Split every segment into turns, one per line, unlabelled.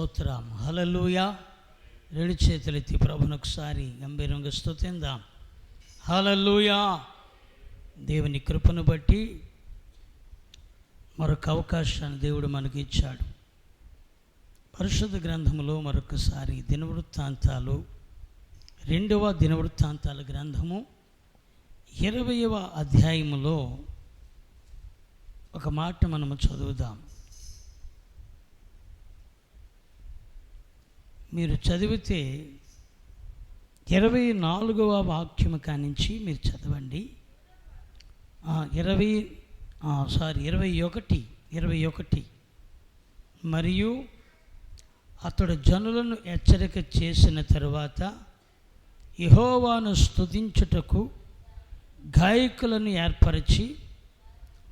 స్తోత్రం. హల్లెలూయా. రెండు చేతులెత్తి ప్రభుని ఒకసారి గంభీరంగా స్తుతిందాం. హల్లెలూయా. దేవుని కృపను బట్టి మరొక అవకాశాన్ని దేవుడు మనకి ఇచ్చాడు. పరిశుద్ధ గ్రంథములో మరొకసారి దినవృత్తాంతాలు, 2వ దినవృత్తాంతాల గ్రంథము 20వ అధ్యాయములో ఒక మాట మనము చదువుదాం. మీరు చదివితే 24వ వాక్యము కానించి మీరు చదవండి. 21 మరియు అతడు జనులను హెచ్చరిక చేసిన తరువాత యెహోవాను స్తుతించుటకు గాయకులను ఏర్పరిచి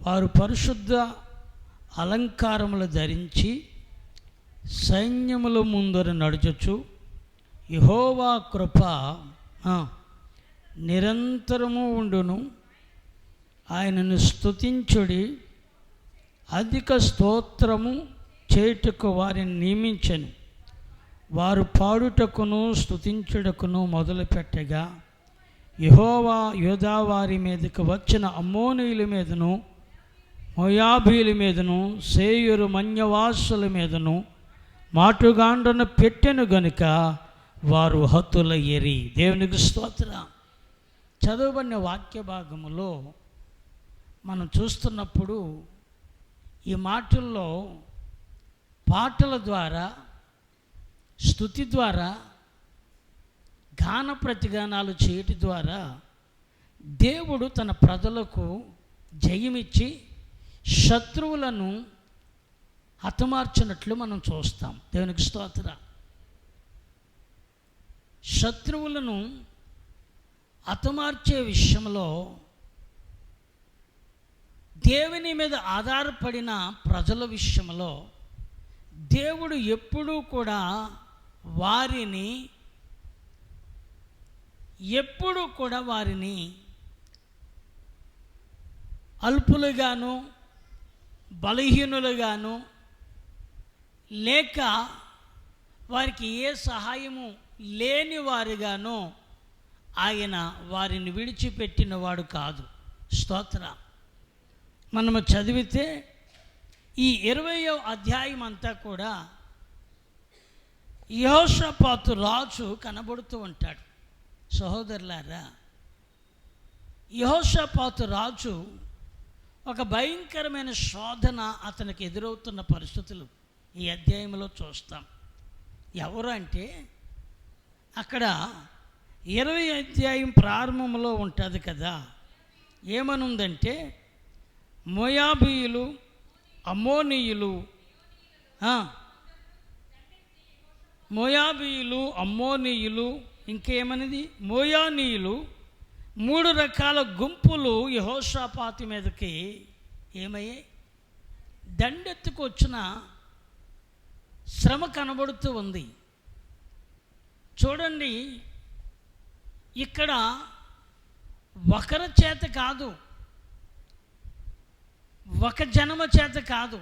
వారు పరిశుద్ధ అలంకారములు ధరించి సైన్యముల ముందర నడుచుచు యెహోవా కృప నిరంతరము ఉండును, ఆయనను స్తుతించుడి, అధిక స్తోత్రము చేయుటకు వారిని నియమించెను. వారు పాడుటకును స్తుతించుటకును మొదలుపెట్టగా యెహోవా యూదా వారి మీదకు వచ్చిన అమ్మోనీయుల మీదను, మోయాబీయుల మీదను, సేయూరు మన్యవాసుల మీదను మాటుగాండ్రను పెట్టెను గనుక వారు హతులయ్యిరి. దేవునికి స్తోత్రం. చదవబడిన వాక్య భాగములో మనం చూస్తున్నప్పుడు ఈ మాటల్లో పాటల ద్వారా, స్తుతి ద్వారా, గాన ప్రతిగానాలు చేయటి ద్వారా దేవుడు తన ప్రజలకు జయమిచ్చి శత్రువులను హతమార్చినట్లు మనం చూస్తాం. దేవునికి స్తోత్రం. శత్రువులను హతమార్చే విషయంలో దేవుని మీద ఆధారపడిన ప్రజల విషయంలో దేవుడు ఎప్పుడూ కూడా వారిని అల్పులుగాను, బలహీనులుగాను, లేక వారికి ఏ సహాయము లేని వారిగానో ఆయన వారిని విడిచిపెట్టినవాడు కాదు. స్తోత్రం. మనము చదివితే ఈ 20వ అధ్యాయం అంతా కూడా యెహోషాపాతు రాజు కనబడుతూ ఉంటాడు. సహోదరులారా, యెహోషాపాతు రాజు ఒక భయంకరమైన శోధన అతనికి ఎదురవుతున్న పరిస్థితులు ఈ అధ్యాయంలో చూస్తాం. ఎవరు అంటే అక్కడ 20వ అధ్యాయం ప్రారంభంలో ఉంటుంది కదా, ఏమనుందంటే మోయాబీయులు, అమ్మోనీయులు ఇంకేమనిది మోయానీయులు 3 రకాల గుంపులు యెహోషాపాతు మీదకి ఏమయ్యాయి, దండెత్తుకు వచ్చిన శ్రమ కనబడుతూ ఉంది. చూడండి, ఇక్కడ ఒకరి చేత కాదు, ఒక జనమ చేత కాదు,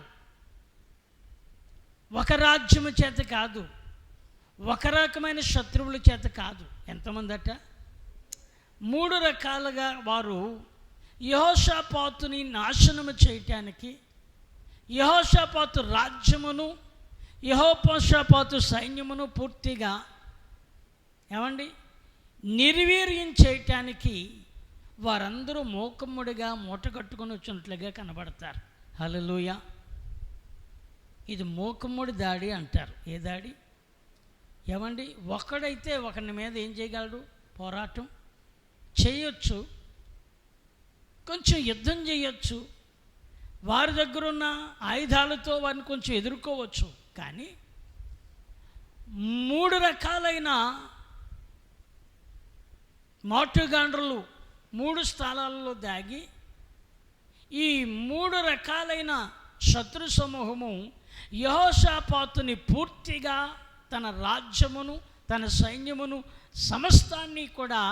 ఒక రాజ్యము చేత కాదు, ఒక రకమైన శత్రువుల చేత కాదు. ఎంతమంది అట? 3 రకాలుగా వారు యెహోషాపాతుని నాశనము చేయటానికి, యెహోషాపాతు రాజ్యమును, యెహోషాపాతు సైన్యమును పూర్తిగా నిర్వీర్యం చేయటానికి వారందరూ మూకమ్ముడిగా మూట కట్టుకొని వచ్చినట్లుగా కనబడతారు. హల్లెలూయా. ఇది మూకమ్ముడి దాడి అంటారు. ఏ దాడి? ఒకడైతే ఒకరి మీద ఏం చేయగలడు? పోరాటం చేయొచ్చు, కొంచెం యుద్ధం చేయొచ్చు, వారి దగ్గర ఉన్న ఆయుధాలతో వారిని కొంచెం ఎదుర్కోవచ్చు. కానీ 3 రకాలైన మాటుగాండ్రులు 3 స్థలాలలో దాగి ఈ 3 రకాలైన శత్రు సమూహము యెహోషాపాతుని పూర్తిగా తన రాజ్యమును, తన సైన్యమును, సమస్తాన్ని కూడా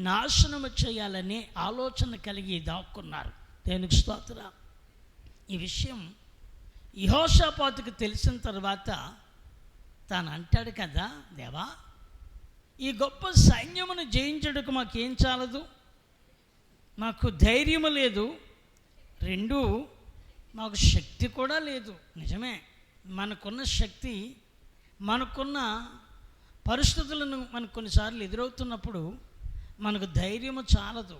నాశనము చేయాలని ఆలోచన కలిగి దాక్కున్నారు. దేవునికి స్తోత్రం. ఈ విషయం యెహోషాపాతుకు తెలిసిన తర్వాత తాను అంటాడు కదా, దేవా ఈ గొప్ప సైన్యమును జయించడానికి మాకేం చాలదు, మాకు ధైర్యము లేదు, రెండు మాకు శక్తి కూడా లేదు. నిజమే, మనకున్న శక్తి, మనకున్న పరిస్థితులను మనకు కొన్నిసార్లు ఎదురవుతున్నప్పుడు మనకు ధైర్యము చాలదు,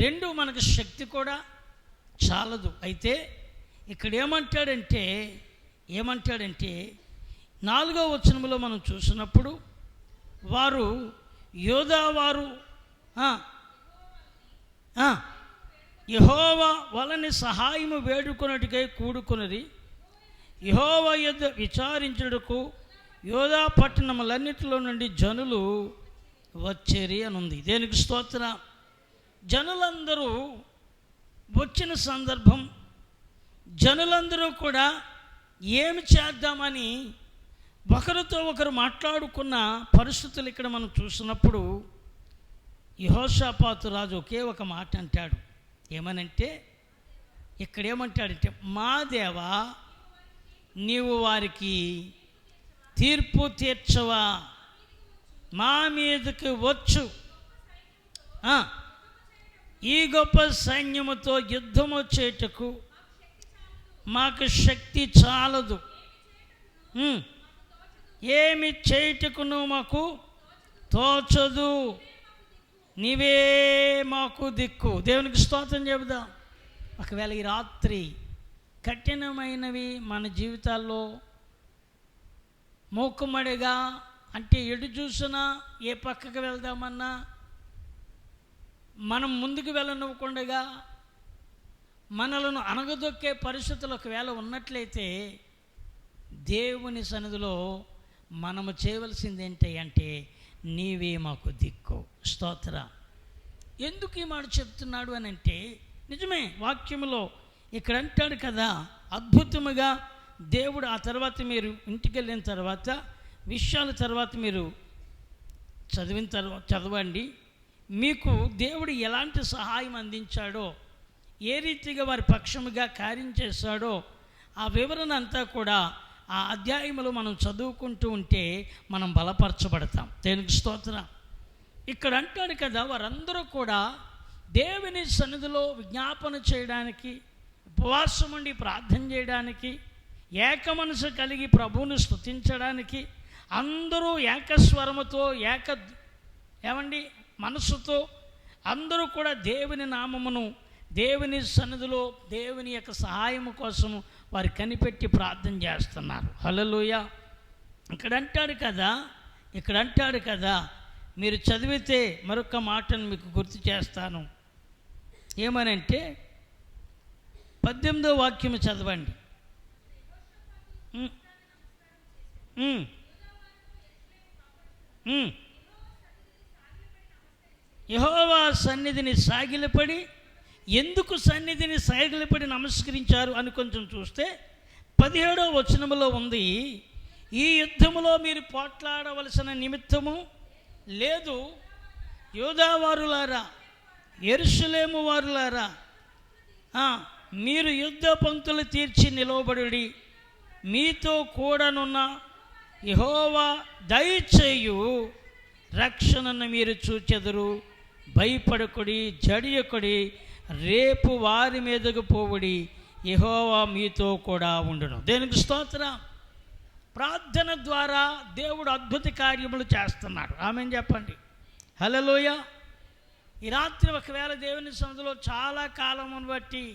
రెండు మనకు శక్తి కూడా చాలదు. అయితే ఇక్కడ ఏమంటాడంటే 4వ వచనములో మనం చూసినప్పుడు వారు యోధావారు యెహోవా వలని సహాయము వేడుకొనుటకై కూడుకొనిరి, యెహోవా యొద్ద విచారించుటకు యోధా పట్టణములన్నిటిలో నుండి జనులు వచ్చేరి అని ఉంది. దేనికి స్తోత్రం. జనులందరూ వచ్చిన సందర్భం, జనులందరూ కూడా ఏమి చేద్దామని ఒకరితో ఒకరు మాట్లాడుకున్న పరిస్థితులు ఇక్కడ మనం చూసినప్పుడు యెహోషాపాతు రాజు ఒకే ఒక మాట అంటాడు. ఏమనంటే, ఇక్కడ ఏమంటాడంటే, మా దేవా నీవు వారికి తీర్పు తీర్చవా, మా మీదకి వచ్చు, ఈ గొప్ప సైన్యముతో యుద్ధము చేయుటకు మాకు శక్తి చాలదు, ఏమి చేయుటకును మాకు తోచదు, నీవే మాకు దిక్కు. దేవునికి స్తోత్రం చెబుదాం. ఒకవేళ ఈ రాత్రి కఠినమైనవి మన జీవితాల్లో మూకుమ్మడిగా, అంటే ఎటు చూసినా ఏ పక్కకు వెళ్దామన్నా మనం ముందుకు వెళ్ళనివ్వకుండా మనలను అనగదొక్కే పరిస్థితులు ఒకవేళ ఉన్నట్లయితే దేవుని సన్నిధిలో మనము చేయవలసింది ఏంటి అంటే, నీవే మాకు దిక్కు. స్తోత్ర. ఎందుకు ఈ మాట చెప్తున్నాడు అని అంటే, నిజమే, వాక్యములో ఇక్కడ అంటాడు కదా, అద్భుతముగా దేవుడు. ఆ తర్వాత మీరు ఇంటికి వెళ్ళిన తర్వాత విషయాల తర్వాత మీరు చదవండి, మీకు దేవుడు ఎలాంటి సహాయం అందించాడో, ఏ రీతిగా వారి పక్షముగా కార్యం చేశాడో ఆ వివరణ అంతా కూడా ఆ అధ్యాయంలో మనం చదువుకుంటూ ఉంటే మనం బలపరచబడతాం. దేవునికి స్తోత్రం. ఇక్కడ అంటాడు కదా, వారందరూ కూడా దేవుని సన్నిధిలో విజ్ఞాపన చేయడానికి, ఉపవాసం ఉండి ప్రార్థన చేయడానికి, ఏక మనసు కలిగి ప్రభువును స్తుతించడానికి, అందరూ ఏకస్వరముతో మనసుతో అందరూ కూడా దేవుని నామమును, దేవుని సన్నిధిలో దేవుని యొక్క సహాయము కోసము వారు కనిపెట్టి ప్రార్థన చేస్తున్నారు. హల్లెలూయా. ఇక్కడ అంటాడు కదా, మీరు చదివితే మరొక మాటను మీకు గుర్తు చేస్తాను. ఏమనంటే 18వ వాక్యము చదవండి. యెహోవా సన్నిధిని సాగిలపడి, ఎందుకు సన్నిధిని సాగిలపడి నమస్కరించారు అని కొంచెం చూస్తే 17వ వచనములో ఉంది, ఈ యుద్ధములో మీరు పోట్లాడవలసిన నిమిత్తము లేదు, యూదావారులారా, యెరూషలేము వారులారా, మీరు యుద్ధ పంక్తులు తీర్చి నిలవబడుడి, మీతో కూడనున్న యెహోవా దయచేయు రక్షణను మీరు చూచెదరు, భయపడకుడి, జడియకుడి, రేపు వారి మీదకు పోవుడి, యెహోవా మీతో కూడా ఉండును. దేనికి స్తోత్రం. ప్రార్థన ద్వారా దేవుడు అద్భుత కార్యములు చేస్తున్నాడు. ఆమేన్ చెప్పండి. హల్లెలూయా. ఈ రాత్రి ఒకవేళ దేవుని సన్నిధిలో చాలా కాలమును బట్టి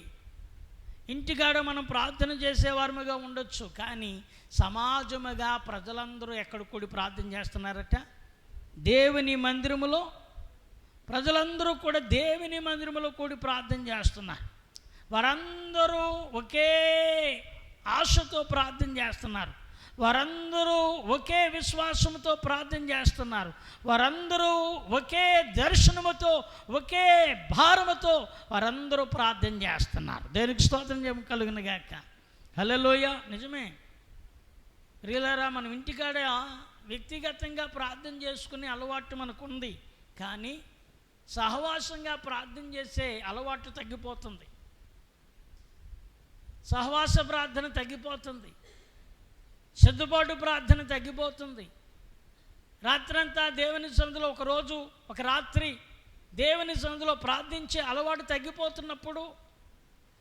ఇంటికాడ మనం ప్రార్థన చేసేవారముగా ఉండొచ్చు, కానీ సమాజముగా ప్రజలందరూ ఎక్కడ కూడి ప్రార్థన చేస్తున్నారట? దేవుని మందిరములో. ప్రజలందరూ కూడా దేవుని మందిరములో కూడి ప్రార్థన చేస్తున్నారు. వారందరూ ఒకే ఆశతో ప్రార్థన చేస్తున్నారు, వారందరూ ఒకే విశ్వాసంతో ప్రార్థన చేస్తున్నారు, వారందరూ ఒకే దర్శనముతో, ఒకే భారముతో వారందరూ ప్రార్థన చేస్తున్నారు. దేనికి స్తోత్రం కలుగును గాక. హల్లెలూయా. నిజమే ప్రియులారా, మనం ఇంటికాడ వ్యక్తిగతంగా ప్రార్థన చేసుకునే అలవాటు మనకుంది, కానీ సహవాసంగా ప్రార్థన చేసే అలవాటు తగ్గిపోతుంది, సహవాస ప్రార్థన తగ్గిపోతుంది. సర్దుబాటు ప్రార్థన తగ్గిపోతుంది. రాత్రంతా దేవుని సన్నిధిలో ఒక రాత్రి దేవుని సన్నిధిలో ప్రార్థించే అలవాటు తగ్గిపోతున్నప్పుడు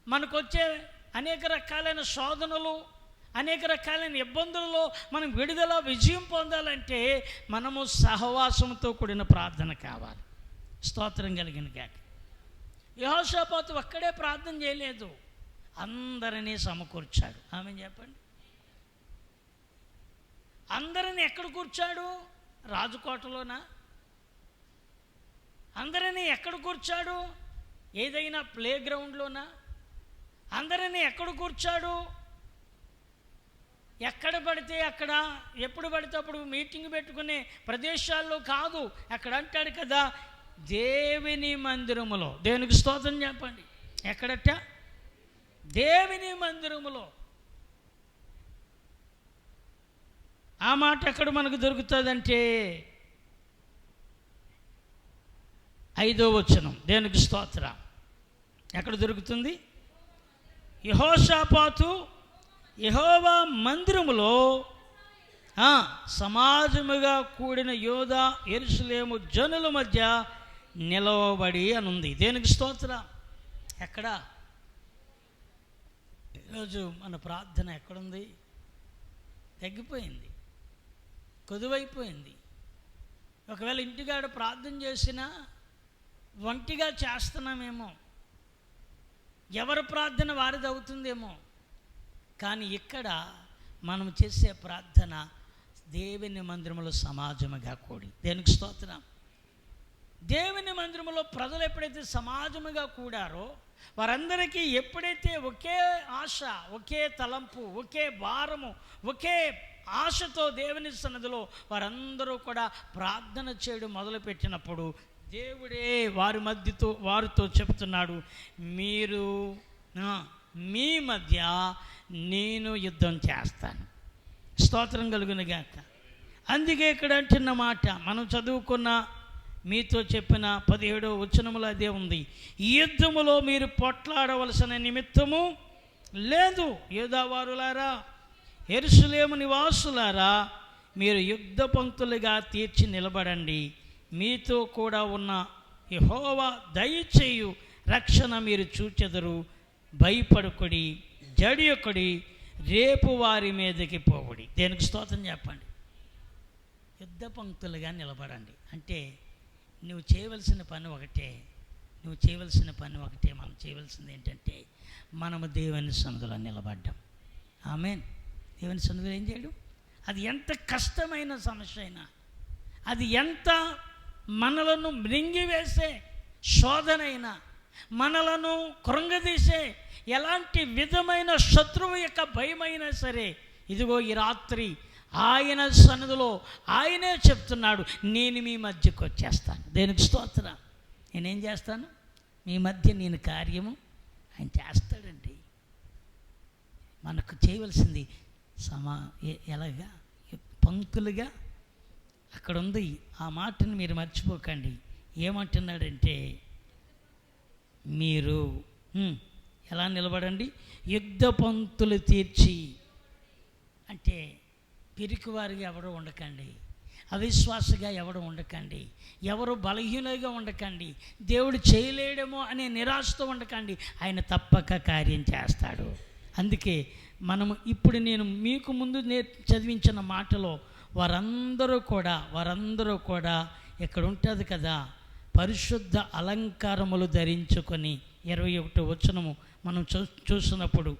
మనకొచ్చే అనేక రకాలైన శోధనలు, అనేక రకాలైన ఇబ్బందులలో మనం విడుదల, విజయం పొందాలంటే మనము సహవాసంతో కూడిన ప్రార్థన కావాలి. స్తోత్రం కలిగిన గాక. యెహోషాపాతు ఒక్కడే ప్రార్థన చేయలేదు, అందరినీ సమకూర్చాడు. ఆమె చెప్పండి. అందరినీ ఎక్కడ కూర్చాడు? రాజకోటలోనా? అందరినీ ఎక్కడ కూర్చాడు? ఏదైనా ప్లే గ్రౌండ్లోనా? అందరినీ ఎక్కడ కూర్చాడు? ఎక్కడ పడితే అక్కడ, ఎప్పుడు పడితే అప్పుడు మీటింగ్ పెట్టుకునే ప్రదేశాల్లో కాదు. అక్కడ అంటాడు కదా, దేవుని మందిరములో. దేవునికి స్తోత్రం చెప్పండి. ఎక్కడట? దేవుని మందిరములో. ఆ మాట ఎక్కడ మనకు దొరుకుతుందంటే 5వ వచనం. దేవునికి స్తోత్రం. ఎక్కడ దొరుకుతుంది? యెహోషాపాతు యెహోవా మందిరములో సమాజముగా కూడిన యూదా యెరూషలేము జనుల మధ్య నిలవబడి అనుంది. దేనికి స్తోత్రం. ఎక్కడ? ఈరోజు మన ప్రార్థన ఎక్కడుంది? తగ్గిపోయింది, కొదువైపోయింది. ఒకవేళ ఇంటికాడ ప్రార్థన చేసినా ఒంటిగా చేస్తున్నామేమో, ఎవరి ప్రార్థన వారిది అవుతుందేమో. కానీ ఇక్కడ మనం చేసే ప్రార్థన దేవుని మందిరములో సమాజముగా కూడి. దేనికి స్తోత్రం. దేవుని మందిరములో ప్రజలు ఎప్పుడైతే సమాజముగా కూడారో వారందరికీ ఎప్పుడైతే ఒకే ఆశ, ఒకే తలంపు, ఒకే భారము, ఒకే ఆశతో దేవుని సన్నిధిలో వారందరూ కూడా ప్రార్థన చేయడం మొదలుపెట్టినప్పుడు దేవుడే వారితో చెప్తున్నాడు, మీరు మీ మధ్య నేను యుద్ధం చేస్తాను. స్తోత్రం కలుగునుగాక. అందుకే ఇక్కడ అంటున్న మాట మనం చదువుకున్న, మీతో చెప్పిన 17వ వచనములో అదే ఉంది. ఈ యుద్ధములో మీరు పొట్లాడవలసిన నిమిత్తము లేదు. యూదావారులారా, యెరూషలేము నివాసులారా, మీరు యుద్ధ పంక్తులుగా తీర్చి నిలబడండి. మీతో కూడా ఉన్న యెహోవా దయచేయు రక్షణ మీరు చూచెదరు. భయపడుకొడి, జడియొకడి, రేపు వారి మీదకి పోవుడి. దేనికి స్తోత్రం చెప్పండి. యుద్ధ పంక్తులుగా నిలబడండి అంటే నువ్వు చేయవలసిన పని ఒకటే. మనం చేయవలసింది ఏంటంటే మనము దేవుని సన్నిధిలో నిలబడ్డాం. ఆమేన్. దేవుని సన్నిధిలో ఏం చేయడం? అది ఎంత కష్టమైన సమస్య అయినా, అది ఎంత మనలను మృంగివేసే శోధనైనా, మనలను కృంగదీసే ఎలాంటి విధమైన శత్రువు యొక్క భయమైనా సరే, ఇదిగో ఈ రాత్రి ఆయన సన్నిధిలో ఆయనే చెప్తున్నాడు, నేను మీ మధ్యకు వచ్చేస్తాను. దేనికి స్తోత్రం. నేనేం చేస్తాను? మీ మధ్య నేను కార్యము ఆయన చేస్తాడండి. మనకు చేయవలసింది ఎలాగా పంక్తులుగా అక్కడ ఉంది. ఆ మాటను మీరు మర్చిపోకండి. ఏమంటున్నాడంటే, మీరు ఎలా నిలబడండి? యుద్ధ పంక్తులు తీర్చి. అంటే పిరికివారిగా ఎవరు ఉండకండి, అవిశ్వాసగా ఎవరు ఉండకండి, ఎవరు బలహీనంగా ఉండకండి, దేవుడు చేయలేడేమో అనే నిరాశతో ఉండకండి. ఆయన తప్పక కార్యం చేస్తాడు. అందుకే మనము ఇప్పుడు నేను మీకు ముందు చదివించిన మాటలో వారందరూ కూడా ఇక్కడ ఉంటుంది కదా, పరిశుద్ధ అలంకారములు ధరించుకొని 21వ వచనము మనం చూసినప్పుడు,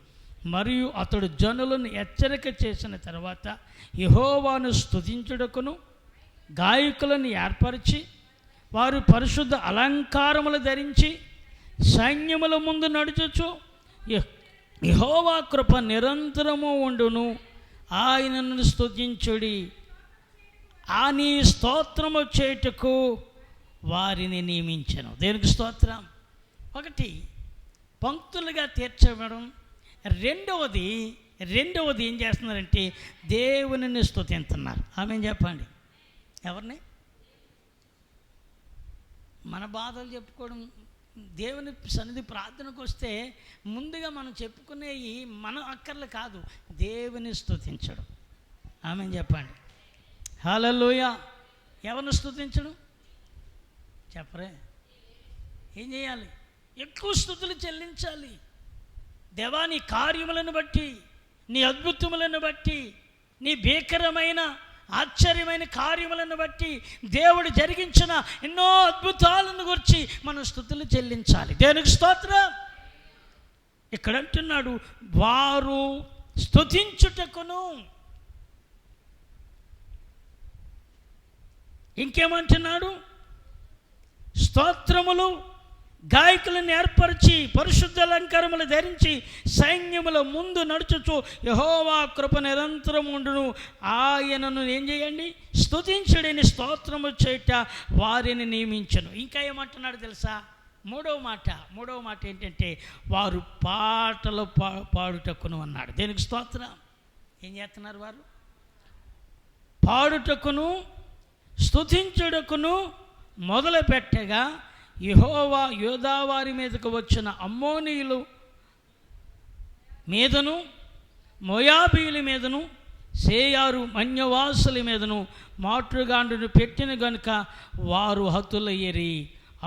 మరియు అతడు జనులను హెచ్చరిక చేసిన తర్వాత యెహోవాను స్తుతించుటకును గాయకులను ఏర్పరిచి వారు పరిశుద్ధ అలంకారములు ధరించి సైన్యముల ముందు నడుచుచు యెహోవా కృప నిరంతరము ఉండును, ఆయనను స్తుతించుడి, అని స్తోత్రము చేయుటకు వారిని నియమించెను. దేనికి స్తోత్రం. ఒకటి పంక్తులుగా తీర్చబడడం. రెండవది ఏం చేస్తున్నారంటే దేవునిని స్తుతిస్తున్నారు. ఆమేన్ చెప్పండి. ఎవరిని? మన బాధలు చెప్పుకోవడం. దేవుని సన్నిధి ప్రార్థనకు వస్తే ముందుగా మనం చెప్పుకునేవి మన అక్కర్లు కాదు, దేవుని స్తుతించడం. ఆమెన్ చెప్పండి. హల్లెలూయా. ఎవరిని స్తుతించడం చెప్పరే? ఏం చేయాలి? ఎక్కువ స్తుతులు చెల్లించాలి. దేవా, నీ కార్యములను బట్టి, నీ అద్భుతములను బట్టి, నీ భీకరమైన ఆశ్చర్యమైన కార్యములను బట్టి, దేవుడు జరిగించిన ఎన్నో అద్భుతాలను గురించి మనం స్తుతులు చెల్లించాలి. దేవునికి స్తోత్రం. ఇక్కడ అంటున్నాడు, వారు స్తుతించుటకును. ఇంకేమంటున్నాడు? స్తోత్రములు గాయకులను ఏర్పరిచి పరిశుద్ధ అలంకారములు ధరించి సైన్యముల ముందు నడుచుచు యెహోవా కృప నిరంతరం ఉండును, ఆయనను ఏం చేయండి? స్తుతించుడని స్తోత్రము చేయుట వారిని నియమించను. ఇంకా ఏమంటున్నాడు తెలుసా? మూడవ మాట ఏంటంటే, వారు పాటలు పాడుటకును అన్నాడు. దేనికి స్తోత్రం. ఏం చేస్తున్నారు వారు? పాడుటకును స్తుతించుటకును మొదలు పెట్టగా యెహోవా యోధా వారి మీదకు వచ్చిన అమ్మోనీయులు మీదను, మోయాబీల మీదను, సేయారు మన్యవాసుల మీదను మాతృగాండును పెట్టిన గనుక వారు హతులయ్యరి.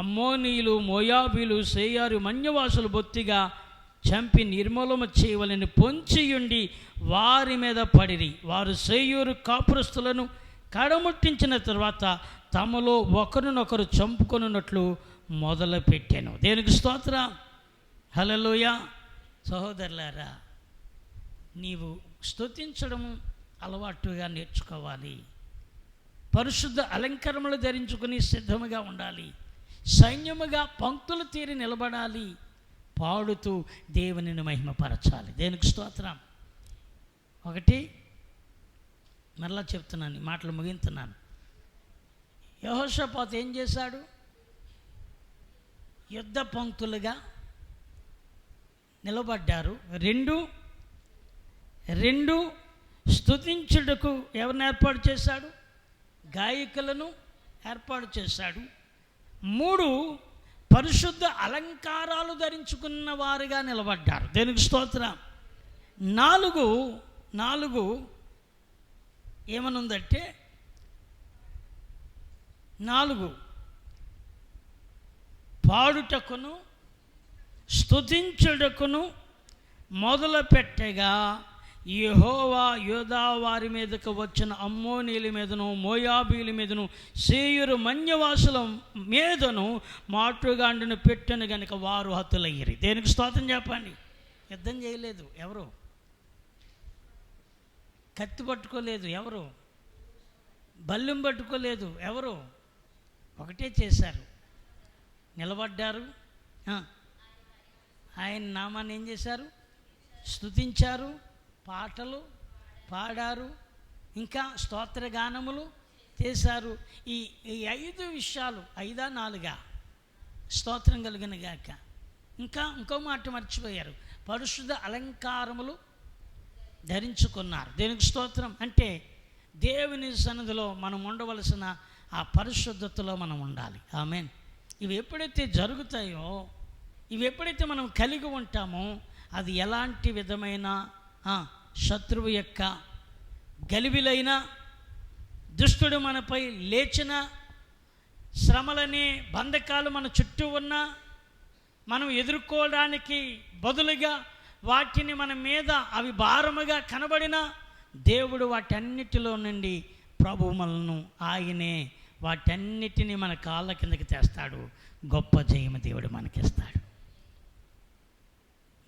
అమ్మోనీయులు, మోయాబీలు, సేయారు మన్యవాసులు బొత్తిగా చంపి నిర్మూలన చేయవలని పొంచియుండి వారి మీద పడిరి. వారు సేయూరు కాపురస్తులను కడముట్టించిన తర్వాత తమలో ఒకరినొకరు చంపుకొనున్నట్లు మొదలుపెట్టాను. దేనికి స్తోత్రం. హల్లెలూయా. సహోదరులారా, నీవు స్తుతించడం అలవాటుగా నేర్చుకోవాలి. పరిశుద్ధ అలంకరణలు ధరించుకుని సిద్ధముగా ఉండాలి. సైన్యముగా పంక్తులు తీరి నిలబడాలి. పాడుతూ దేవునిని మహిమపరచాలి. దేనికి స్తోత్రం. ఒకటి మరలా చెప్తున్నాను, మాటలు ముగించున్నాను. యెహోషాపాతు ఏం చేశాడు? యుద్ధ పంక్తులుగా నిలబడ్డారు. రెండు స్తుతించుటకు ఎవరిని ఏర్పాటు చేశాడు? గాయకులను ఏర్పాటు చేశాడు. 3 పరిశుద్ధ అలంకారాలు ధరించుకున్న వారుగా నిలబడ్డారు. దేనికి స్తోత్రం. 4 ఏమనుందంటే, 4 పాడుటకును స్తుతించుటకును మొదలు పెట్టగా యెహోవా యోధా వారి మీదకు వచ్చిన అమ్మోనీల మీదను, మోయాబీల మీదను, సేయూరు మన్యవాసుల మీదను మాటుగాండును పెట్టను గనుక వారు హతులయ్యిరి. దేనికి స్తోత్రం చెప్పండి. యుద్ధం చేయలేదు ఎవరు, కత్తి పట్టుకోలేదు ఎవరు, బల్లెం పట్టుకోలేదు ఎవరు, ఒకటే చేశారు. నిలబడ్డారు. ఆయన నామాన్ని ఏం చేశారు? స్తుతించారు, పాటలు పాడారు, ఇంకా స్తోత్రగానములు చేశారు. ఈ 5 విషయాలు 5 4 స్తోత్రం కలిగిన గాక. ఇంకో మాట మర్చిపోయారు. పరిశుద్ధ అలంకారములు ధరించుకున్నారు. దేనికి స్తోత్రం. అంటే దేవుని సన్నిధిలో మనం ఉండవలసిన ఆ పరిశుద్ధతలో మనం ఉండాలి. ఆమేన్. ఇవి ఎప్పుడైతే జరుగుతాయో, ఇవి ఎప్పుడైతే మనం కలిగి ఉంటామో, అది ఎలాంటి విధమైన శత్రువు యొక్క గలిబిలైన, దుష్టుడు మనపై లేచిన శ్రమలని, బంధకాలు మన చుట్టూ ఉన్న మనం ఎదుర్కోవడానికి బదులుగా వాటిని మన మీద అవి భారముగా కనబడిన దేవుడు వాటన్నిటిలో నుండి ప్రభువు మనల్ని, ఆయనే వాటన్నిటినీ మన కాళ్ళ కిందకి తెస్తాడు. గొప్ప జయము దేవుడు మనకిస్తాడు.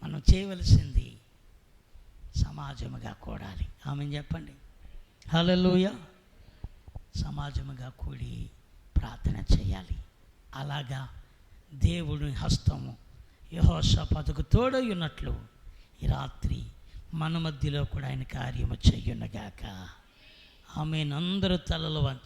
మనం చేయవలసింది సమాజముగా కూడాలి. ఆమెను చెప్పండి. హల్లెలూయా. సమాజముగా కూడి ప్రార్థన చేయాలి. అలాగా దేవుడి హస్తము యెహోషాపాతుకు తోడై ఉన్నట్లు ఈ రాత్రి మన మధ్యలో కూడా ఆయన కార్యము చెయ్యునగాక. ఆమెను అందరూ తలలు వంచి